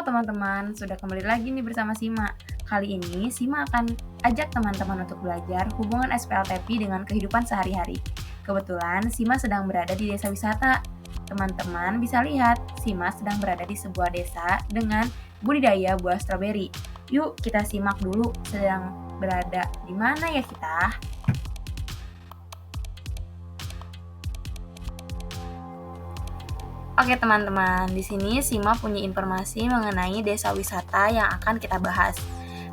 Halo teman-teman, sudah kembali lagi nih bersama Sima. Kali ini Sima akan ajak teman-teman untuk belajar hubungan SPLTP dengan kehidupan sehari-hari. Kebetulan Sima sedang berada di desa wisata. Teman-teman bisa lihat, Sima sedang berada di sebuah desa dengan budidaya buah stroberi. Yuk kita simak dulu sedang berada di mana ya kita? Oke teman-teman, di sini Sima punya informasi mengenai desa wisata yang akan kita bahas.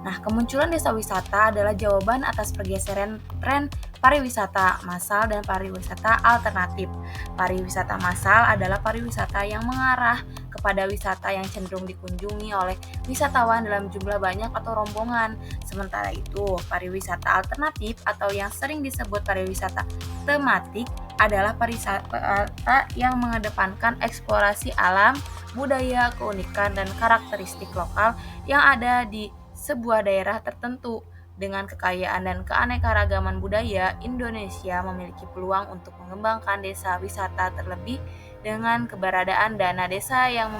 Nah, kemunculan desa wisata adalah jawaban atas pergeseran tren pariwisata massal dan pariwisata alternatif. Pariwisata massal adalah pariwisata yang mengarah kepada wisata yang cenderung dikunjungi oleh wisatawan dalam jumlah banyak atau rombongan. Sementara itu, pariwisata alternatif atau yang sering disebut pariwisata tematik adalah pariwisata yang mengedepankan eksplorasi alam, budaya, keunikan, dan karakteristik lokal yang ada di sebuah daerah tertentu. Dengan kekayaan dan keanekaragaman budaya, Indonesia memiliki peluang untuk mengembangkan desa wisata terlebih dengan keberadaan dana desa yang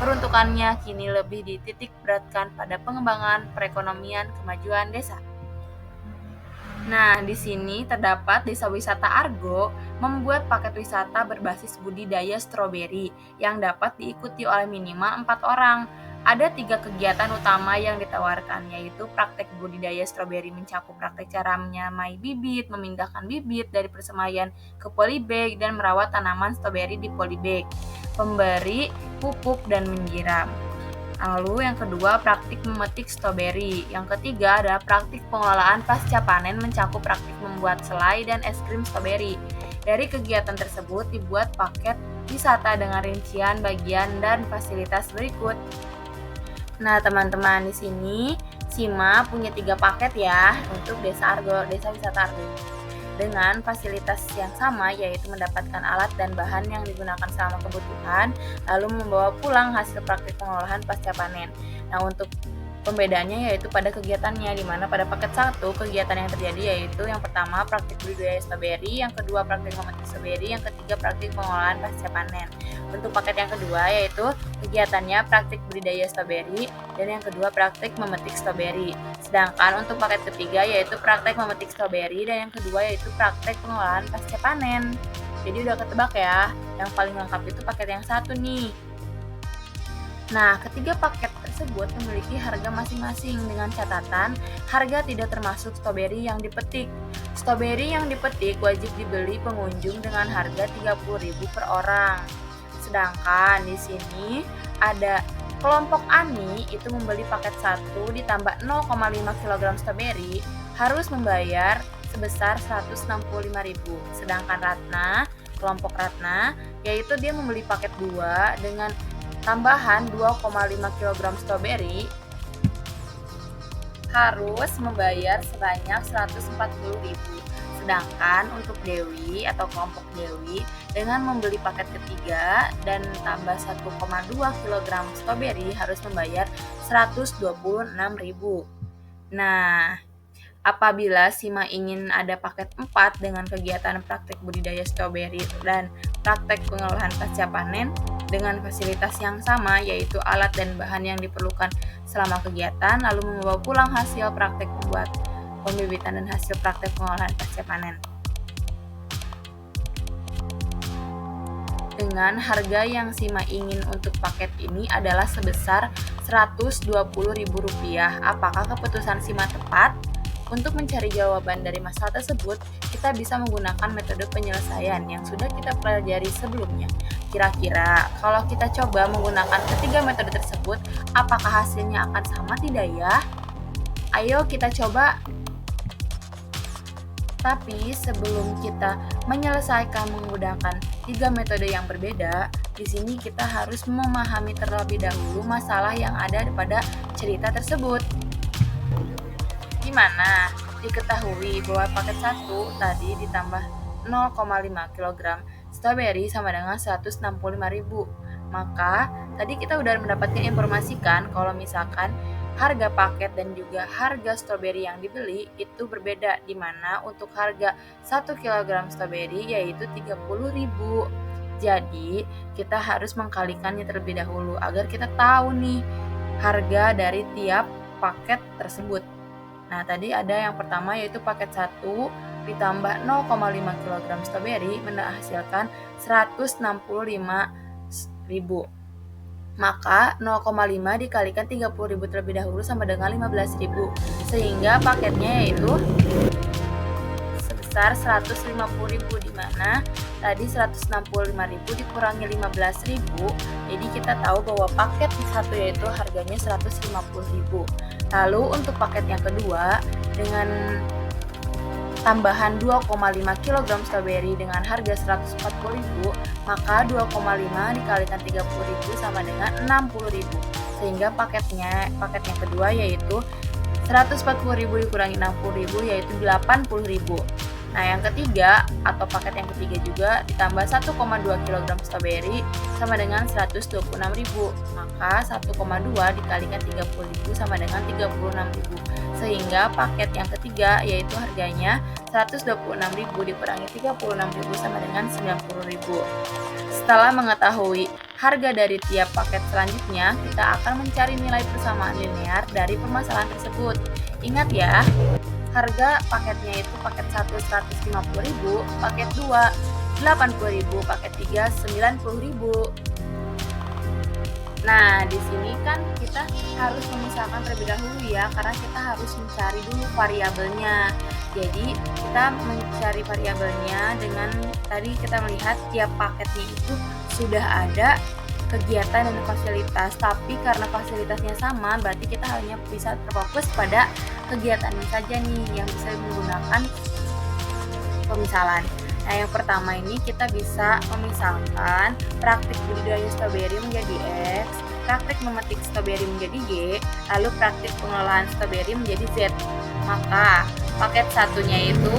peruntukannya kini lebih dititik beratkan pada pengembangan perekonomian kemajuan desa. Nah, di sini terdapat Desa Wisata Argo membuat paket wisata berbasis budidaya stroberi yang dapat diikuti oleh minimal 4 orang. Ada 3 kegiatan utama yang ditawarkan, yaitu praktek budidaya stroberi mencakup praktek cara menyamai bibit, memindahkan bibit dari persemaian ke polybag, dan merawat tanaman stroberi di polybag, pemberi pupuk, dan menyiram. Lalu yang kedua, praktik memetik stroberi. Yang ketiga adalah praktik pengelolaan pasca panen mencakup praktik membuat selai dan es krim stroberi. Dari kegiatan tersebut dibuat paket wisata dengan rincian bagian dan fasilitas berikut. Nah, teman-teman, di sini Sima punya 3 paket ya untuk Desa Argo, Desa Wisata Argo dengan fasilitas yang sama, yaitu mendapatkan alat dan bahan yang digunakan selama kebutuhan, lalu membawa pulang hasil praktik pengolahan pasca panen. Nah, untuk pembedaannya yaitu pada kegiatannya, di mana pada paket 1 kegiatan yang terjadi yaitu yang pertama praktik budidaya stroberi, yang kedua praktik memetik stroberi, yang ketiga praktik pengolahan pasca panen. Untuk paket yang kedua yaitu kegiatannya praktik budidaya stroberi dan yang kedua praktik memetik stroberi. Sedangkan untuk paket ketiga yaitu praktek memetik stroberi dan yang kedua yaitu praktek pengolahan pasca panen. Jadi udah ketebak ya, yang paling lengkap itu paket yang 1 nih. Nah, ketiga paket tersebut memiliki harga masing-masing dengan catatan harga tidak termasuk stroberi yang dipetik. Stroberi yang dipetik wajib dibeli pengunjung dengan harga Rp30.000 per orang. Sedangkan di sini ada kelompok Ani itu membeli paket 1 ditambah 0,5 kg stroberi harus membayar sebesar Rp165.000. Sedangkan kelompok Ratna, yaitu dia membeli paket 2 dengan tambahan 2,5 kg stroberi harus membayar sebanyak Rp140.000. Sedangkan untuk Dewi atau kelompok Dewi dengan membeli paket ketiga dan tambah 1,2 kg stroberi harus membayar Rp126.000. Nah, apabila Sima ingin ada paket 4 dengan kegiatan praktek budidaya stroberi dan praktek pengolahan pasca panen dengan fasilitas yang sama, yaitu alat dan bahan yang diperlukan selama kegiatan, lalu membawa pulang hasil praktek membuat pembibitan dan hasil praktek pengolahan pasca panen. Dengan harga yang Sima ingin untuk paket ini adalah sebesar Rp120.000. Apakah keputusan Sima tepat? Untuk mencari jawaban dari masalah tersebut, kita bisa menggunakan metode penyelesaian yang sudah kita pelajari sebelumnya. Kira-kira kalau kita coba menggunakan ketiga metode tersebut, apakah hasilnya akan sama tidak ya? Ayo kita coba. Tapi sebelum kita menyelesaikan menggunakan 3 metode yang berbeda, di sini kita harus memahami terlebih dahulu masalah yang ada pada cerita tersebut. Gimana? Diketahui bahwa paket 1 tadi ditambah 0,5 kg stroberi sama dengan Rp165.000. Maka tadi kita udah mendapatkan informasi kan kalau misalkan harga paket dan juga harga stroberi yang dibeli itu berbeda, di mana untuk harga 1 kg stroberi yaitu Rp30.000. Jadi kita harus mengkalikannya terlebih dahulu agar kita tahu nih harga dari tiap paket tersebut. Nah, tadi ada yang pertama yaitu paket 1 ditambah 0,5 kg stroberi menghasilkan 165.000. Maka 0,5 dikalikan 30.000 terlebih dahulu sama dengan 15.000. Sehingga paketnya yaitu sebesar 150.000, di mana tadi 165.000 dikurangi 15.000. Jadi kita tahu bahwa paket satu yaitu harganya 150.000. Lalu untuk paket yang kedua dengan tambahan 2,5 kg stroberi dengan harga 140.000, maka 2,5 dikalikan 30.000 sama dengan 60.000. Sehingga paket yang kedua yaitu 140.000 dikurangi 60.000 yaitu 80.000. Nah, yang ketiga atau paket yang ketiga juga ditambah 1,2 kg stroberi sama dengan 126.000. Maka 1,2 dikalikan 30.000 sama dengan 36.000. Sehingga paket yang ketiga yaitu harganya 126.000 dikurangi 36.000 sama dengan 90.000. Setelah mengetahui harga dari tiap paket selanjutnya, kita akan mencari nilai persamaan linear dari permasalahan tersebut. Ingat ya, harga paketnya itu paket 1 150.000, paket 2 80.000, paket 3 90.000. Nah, di sini kan kita harus memisahkan terlebih dahulu ya, karena kita harus mencari dulu variabelnya. Jadi, kita mencari variabelnya dengan tadi kita melihat tiap paketnya itu sudah ada kegiatan dan fasilitas, tapi karena fasilitasnya sama, berarti kita hanya bisa terfokus pada kegiatannya saja nih yang bisa menggunakan pemisalan. Nah, yang pertama ini kita bisa memisahkan praktik budidaya stroberi menjadi X, praktik memetik stroberi menjadi Y, lalu praktik pengelolaan stroberi menjadi Z. Maka paket satunya itu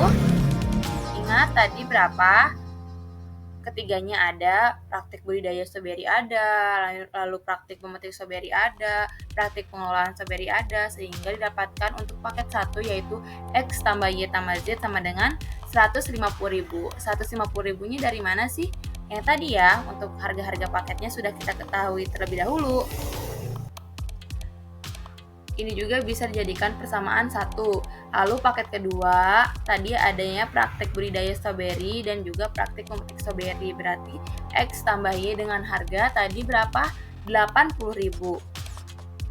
ingat tadi berapa? Ketiganya ada, praktik budidaya stroberi ada, lalu praktik memetik stroberi ada, praktik pengelolaan stroberi ada, sehingga didapatkan untuk paket 1 yaitu X tambah Y tambah Z sama dengan 150.000. 150.000-nya dari mana sih? Yang tadi ya, untuk harga-harga paketnya sudah kita ketahui terlebih dahulu. Ini juga bisa dijadikan persamaan 1. Lalu paket kedua, tadi adanya praktek budidaya stroberi dan juga praktek memetik stroberi. Berarti X tambah Y dengan harga tadi berapa? 80.000.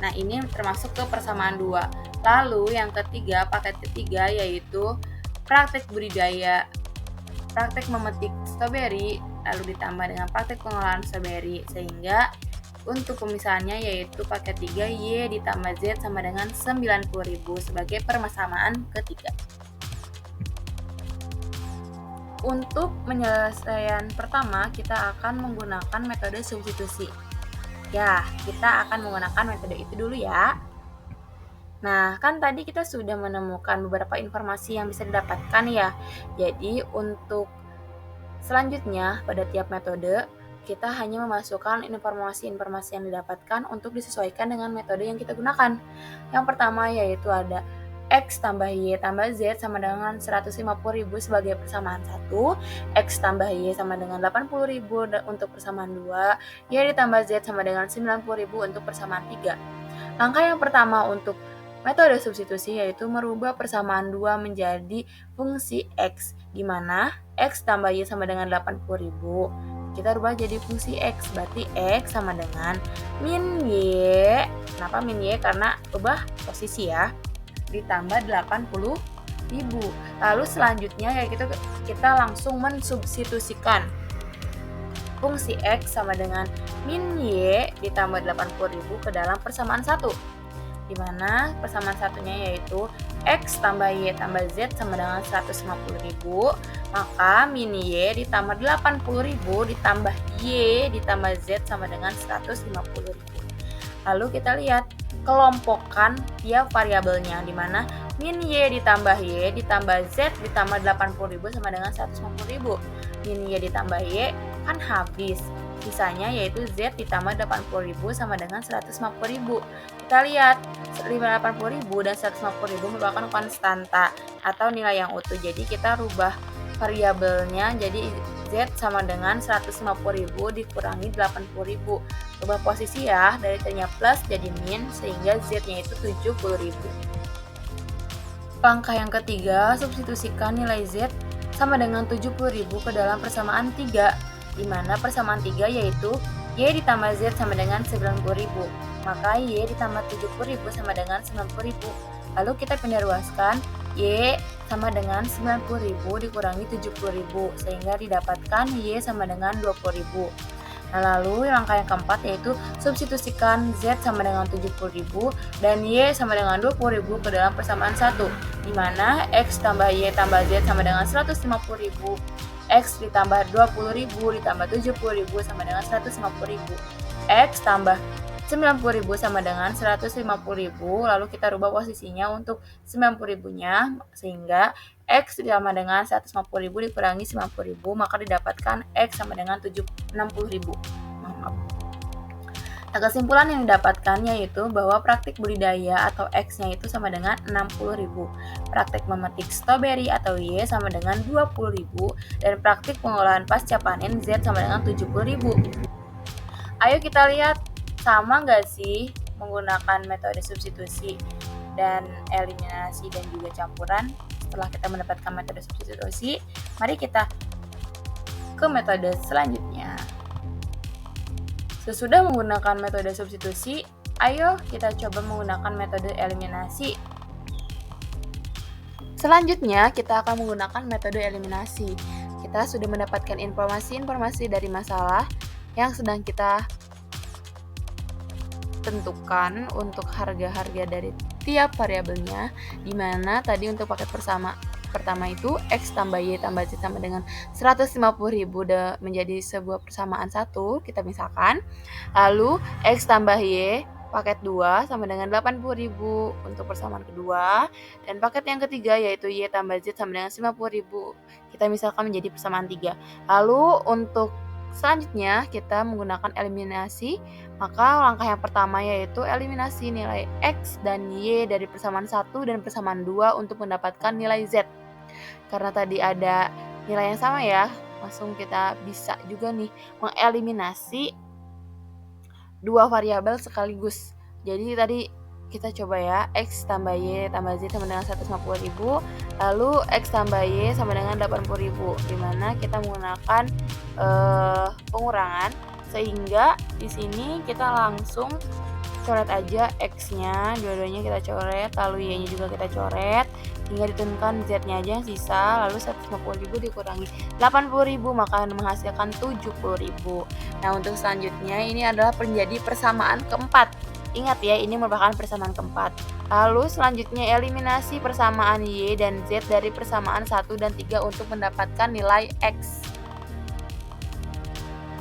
Nah, ini termasuk ke persamaan 2. Lalu yang ketiga, paket ketiga yaitu praktek budidaya, praktek memetik stroberi, lalu ditambah dengan praktek pengelolaan stroberi. Sehingga untuk pemisahannya yaitu paket 3 Y ditambah Z sama dengan 90.000 sebagai persamaan ketiga. Untuk penyelesaian pertama, kita akan menggunakan metode substitusi. Ya, kita akan menggunakan metode itu dulu ya. Nah, kan tadi kita sudah menemukan beberapa informasi yang bisa didapatkan ya. Jadi, untuk selanjutnya pada tiap metode, kita hanya memasukkan informasi-informasi yang didapatkan untuk disesuaikan dengan metode yang kita gunakan. Yang pertama yaitu ada X tambah Y tambah Z sama dengan 150.000 sebagai persamaan 1, X tambah Y sama dengan 80.000 untuk persamaan 2, Y ditambah Z sama dengan 90.000 untuk persamaan 3. Langkah yang pertama untuk metode substitusi yaitu merubah persamaan 2 menjadi fungsi X, di mana X tambah Y sama dengan 80.000. Kita rubah jadi fungsi X, berarti X sama dengan min Y. Kenapa min Y? Karena rubah posisi ya, ditambah 80.000. Lalu selanjutnya ya kita langsung mensubstitusikan fungsi X sama dengan min Y ditambah 80.000 ke dalam persamaan 1, di mana persamaan satunya yaitu X tambah Y tambah Z sama dengan 150.000, maka min Y ditambah 80.000 ditambah Y ditambah Z sama dengan 150.000. Lalu kita lihat kelompokkan tiap variabelnya, di mana min Y ditambah Y ditambah Z ditambah 80.000 sama dengan 150.000. Min Y ditambah Y kan habis. Sisanya yaitu Z ditambah 80.000 sama dengan 150.000. Kita lihat 80.000 dan 150.000 merupakan konstanta atau nilai yang utuh. Jadi kita rubah variabelnya jadi Z Z sama dengan 150.000 dikurangi 80.000. Rubah posisi ya, dari tadinya plus jadi min, sehingga Z-nya itu 70.000. Langkah yang ketiga, substitusikan nilai Z sama dengan 70.000 ke dalam persamaan 3, di mana persamaan 3 yaitu Y ditambah Z sama dengan 90.000. Maka Y ditambah 70.000 sama dengan 90.000. Lalu kita pindah ruaskan, Y sama dengan 90.000 dikurangi 70.000, sehingga didapatkan Y sama dengan 20.000. Nah, lalu langkah yang keempat yaitu substitusikan Z sama dengan 70.000 dan Y sama dengan 20.000 ke dalam persamaan 1, di mana X tambah Y tambah Z sama dengan 150.000, X ditambah 20.000 ditambah 70.000 sama dengan 150.000, X tambah 90.000 sama dengan 150.000, lalu kita rubah posisinya untuk 90.000-nya, sehingga X sama dengan 150.000 dikurangi 90.000, maka didapatkan X sama dengan 60.000. Nah, kesimpulan yang didapatkan yaitu bahwa praktik budidaya atau X-nya itu sama dengan 60.000, praktik memetik stroberi atau Y sama dengan 20.000, dan praktik pengolahan pasca panen Z sama dengan 70.000. Ayo kita lihat, sama nggak sih menggunakan metode substitusi dan eliminasi dan juga campuran? Setelah kita mendapatkan metode substitusi, mari kita ke metode selanjutnya. Sesudah menggunakan metode substitusi, ayo kita coba menggunakan metode eliminasi. Selanjutnya, kita akan menggunakan metode eliminasi. Kita sudah mendapatkan informasi-informasi dari masalah yang sedang kita tentukan untuk harga-harga dari tiap variabelnya, di mana tadi untuk paket pertama itu X tambah Y tambah Z sama dengan 150.000 menjadi sebuah persamaan 1, kita misalkan. Lalu X tambah Y paket 2 sama dengan 80.000 untuk persamaan kedua, dan paket yang ketiga yaitu Y tambah Z sama dengan 90.000, kita misalkan menjadi persamaan 3. Lalu untuk selanjutnya kita menggunakan eliminasi, maka langkah yang pertama yaitu eliminasi nilai X dan Y dari persamaan 1 dan persamaan 2 untuk mendapatkan nilai Z. Karena tadi ada nilai yang sama ya, langsung kita bisa juga nih mengeliminasi dua variabel sekaligus. Jadi tadi kita coba ya, X tambah Y tambah Z sama dengan 150.000, lalu X tambah Y sama dengan 80.000, dimana kita menggunakan pengurangan, sehingga di sini kita langsung coret aja X-nya, dua-duanya kita coret, lalu Y-nya juga kita coret, hingga ditentukan Z-nya aja yang sisa, lalu 150.000 dikurangi 80.000, maka menghasilkan 70.000. Nah, untuk selanjutnya ini adalah menjadi persamaan keempat. Ingat ya, ini merupakan persamaan keempat. Lalu selanjutnya eliminasi persamaan Y dan Z dari persamaan 1 dan 3 untuk mendapatkan nilai X.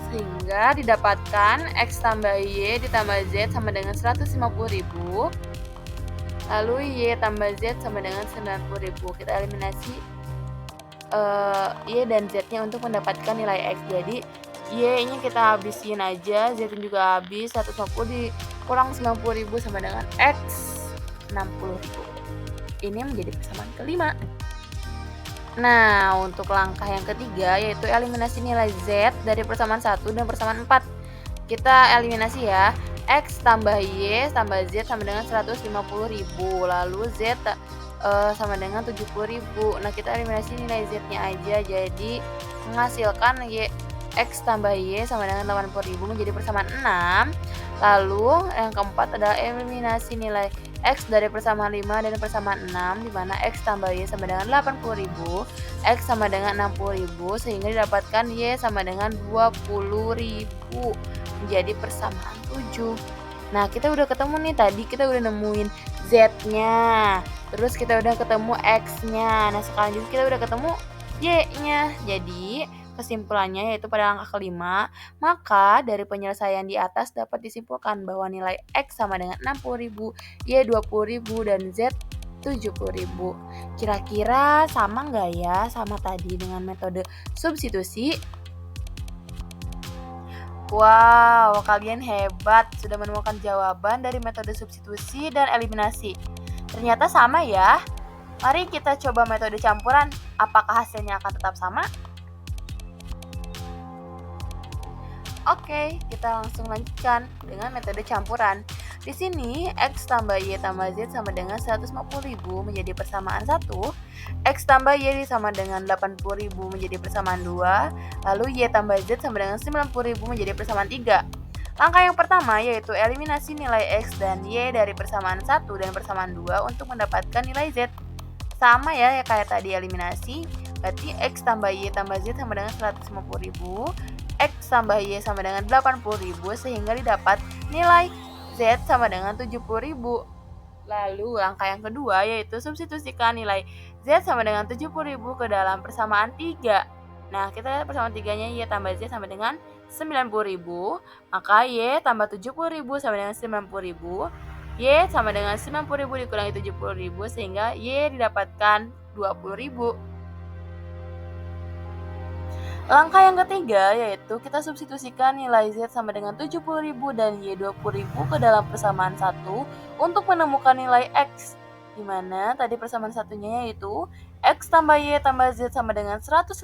Sehingga didapatkan X tambah Y ditambah Z sama dengan 150.000. Lalu Y tambah Z sama dengan 90.000. Kita eliminasi Y dan Z-nya untuk mendapatkan nilai X. Jadi Y-nya kita habisin aja, Z-nya juga habis, 150 dikurang 90.000 sama dengan X 60.000. Ini menjadi persamaan kelima. Nah, untuk langkah yang ketiga yaitu eliminasi nilai Z dari persamaan 1 dan persamaan 4. Kita eliminasi ya. X tambah Y tambah Z sama dengan 150.000. Lalu Z sama dengan 70.000. Nah, kita eliminasi nilai Z-nya aja. Jadi menghasilkan X tambah Y sama dengan 80.000 menjadi persamaan 6. Lalu yang keempat adalah eliminasi nilai X dari persamaan 5 dan persamaan 6, di mana X tambah Y sama dengan 80.000, X sama dengan 60.000, sehingga didapatkan Y sama dengan 20.000 menjadi persamaan 7. Nah, kita udah ketemu nih, tadi kita udah nemuin Z-nya, terus kita udah ketemu X-nya. Nah, sekarang juga kita udah ketemu Y-nya. Jadi kesimpulannya yaitu pada langkah kelima, maka dari penyelesaian di atas dapat disimpulkan bahwa nilai X sama dengan 60.000, Y 20.000, dan Z 70.000. Kira-kira sama nggak ya sama tadi dengan metode substitusi? Wow, kalian hebat, sudah menemukan jawaban dari metode substitusi dan eliminasi. Ternyata sama ya. Mari kita coba metode campuran, apakah hasilnya akan tetap sama? Oke, kita langsung lanjutkan dengan metode campuran. Di sini, X tambah Y tambah Z sama dengan 150.000 menjadi persamaan 1, X tambah Y sama dengan 80.000 menjadi persamaan 2, lalu Y tambah Z sama dengan 90.000 menjadi persamaan 3. Langkah yang pertama yaitu eliminasi nilai X dan Y dari persamaan 1 dan persamaan 2 untuk mendapatkan nilai Z. Sama ya kayak tadi eliminasi, berarti X tambah Y tambah Z sama dengan 150.000, X tambah Y sama dengan 80.000 sehingga didapat nilai Z sama dengan 70.000. Lalu langkah yang kedua yaitu substitusikan nilai Z sama dengan 70.000 ke dalam persamaan 3. Nah, kita lihat persamaan 3-nya Y tambah Z sama dengan 90.000, maka Y tambah 70.000 sama dengan 90.000. Y sama dengan 90.000 dikurangi 70.000 sehingga Y didapatkan 20.000. Langkah yang ketiga yaitu kita substitusikan nilai Z sama dengan 70.000 dan Y 20.000 ke dalam persamaan 1 untuk menemukan nilai X. Di mana tadi persamaan satunya yaitu X tambah Y tambah Z sama dengan 150.000.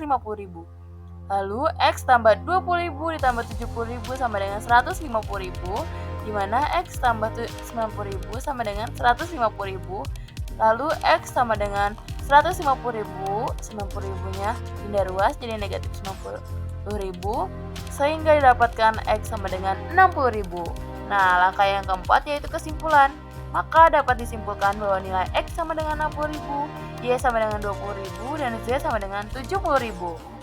Lalu X tambah 20.000 ditambah 70.000 sama dengan 150.000, di mana X tambah 90.000 sama dengan 150.000. Lalu X sama dengan 150.000, 90.000-nya pindah ruas jadi negatif 90.000, sehingga didapatkan X sama dengan 60.000. Nah, langkah yang keempat yaitu kesimpulan. Maka dapat disimpulkan bahwa nilai X sama dengan 60.000, Y sama dengan 20.000, dan Z sama dengan 70.000.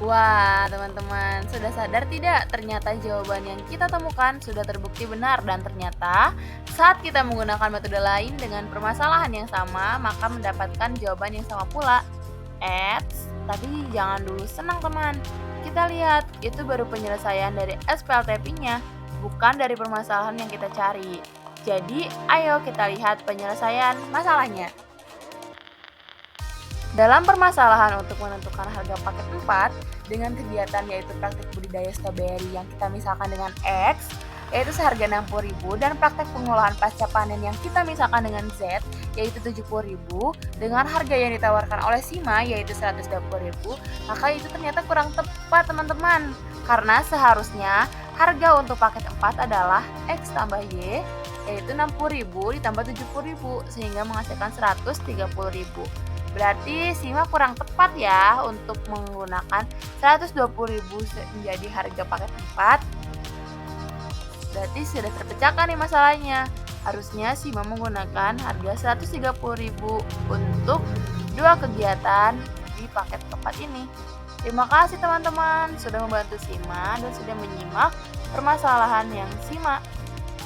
Wah, teman-teman, sudah sadar tidak? Ternyata jawaban yang kita temukan sudah terbukti benar dan ternyata saat kita menggunakan metode lain dengan permasalahan yang sama, maka mendapatkan jawaban yang sama pula. Eits, tapi jangan dulu senang teman. Kita lihat, itu baru penyelesaian dari SPLTP-nya, bukan dari permasalahan yang kita cari. Jadi, ayo kita lihat penyelesaian masalahnya. Dalam permasalahan untuk menentukan harga paket 4 dengan kegiatan yaitu praktik budidaya stroberi yang kita misalkan dengan X yaitu seharga 60.000 dan praktek pengolahan pasca panen yang kita misalkan dengan Z yaitu 70.000 dengan harga yang ditawarkan oleh Sima yaitu 120.000, maka itu ternyata kurang tepat teman-teman karena seharusnya harga untuk paket 4 adalah X tambah Y yaitu 60.000 ditambah 70.000 sehingga menghasilkan 130.000. Berarti Sima kurang tepat ya untuk menggunakan 120.000 menjadi harga paket 4. Berarti sudah terpecahkan nih masalahnya. Harusnya Sima menggunakan harga 130.000 untuk dua kegiatan di paket 4 ini. Terima kasih teman-teman sudah membantu Sima dan sudah menyimak permasalahan yang Sima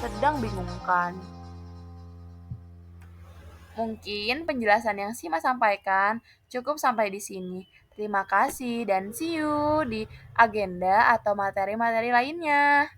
sedang bingungkan. Mungkin penjelasan yang Sima sampaikan cukup sampai di sini. Terima kasih dan see you di agenda atau materi-materi lainnya.